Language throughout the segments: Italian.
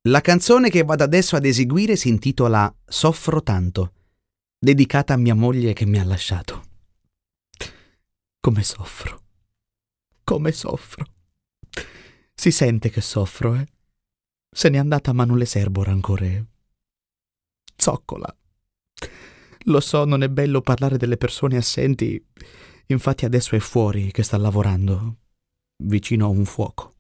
La canzone che vado adesso ad eseguire si intitola Soffro tanto, dedicata a mia moglie che mi ha lasciato. Come soffro, come soffro. Si sente che soffro, eh? Se n'è andata ma non le serbo rancore. Zoccola. Lo so, non è bello parlare delle persone assenti, infatti adesso è fuori che sta lavorando, vicino a un fuoco.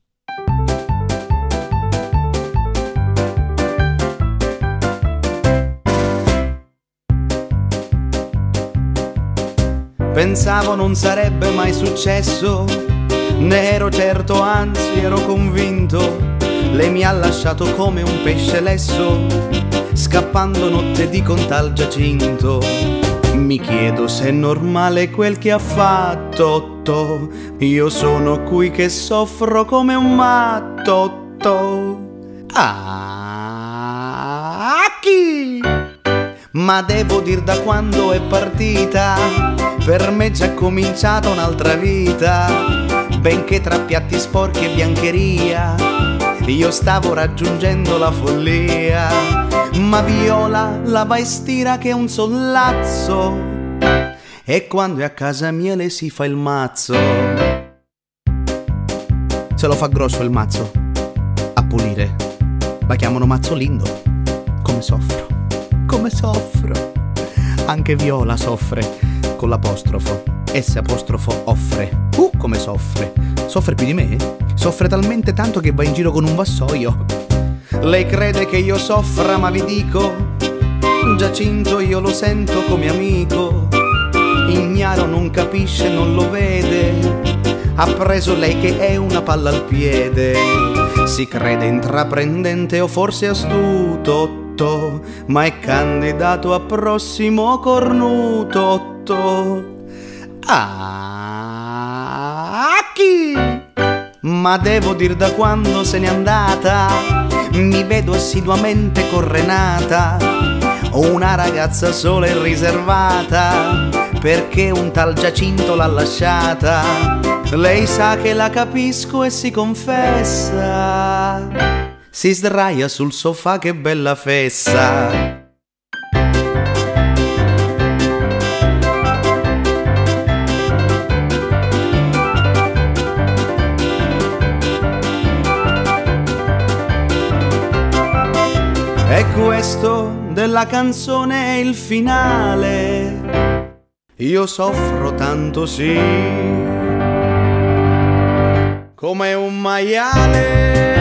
Pensavo non sarebbe mai successo, ne ero certo, anzi ero convinto. Lei mi ha lasciato come un pesce lesso, scappando notte di con tal Giacinto. Mi chiedo se è normale quel che ha fatto. Io sono qui che soffro come un matto. Chi? Ma devo dir da quando è partita, per me già è cominciata un'altra vita. Benché tra piatti sporchi e biancheria io stavo raggiungendo la follia. Ma Viola lava e stira che è un sollazzo, e quando è a casa mia le si fa il mazzo. Se lo fa grosso il mazzo a pulire, la chiamano Mazzolindo. Come soffro, come soffro. Anche Viola soffre con l'apostrofo, S apostrofo offre. Come soffre. Soffre più di me? Soffre talmente tanto che va in giro con un vassoio. Lei crede che io soffra, ma vi dico, Giacinto io lo sento come amico. Ignaro non capisce, non lo vede, ha preso lei che è una palla al piede. Si crede intraprendente o forse astuto, ma è candidato a prossimo cornuto. Chi? Ma devo dir da quando se n'è andata, mi vedo assiduamente con Renata, una ragazza sola e riservata, perché un tal Giacinto l'ha lasciata. Lei sa che la capisco e si confessa, si sdraia sul sofà, che bella fessa. E questo della canzone è il finale. Io soffro tanto, sì, come un maiale.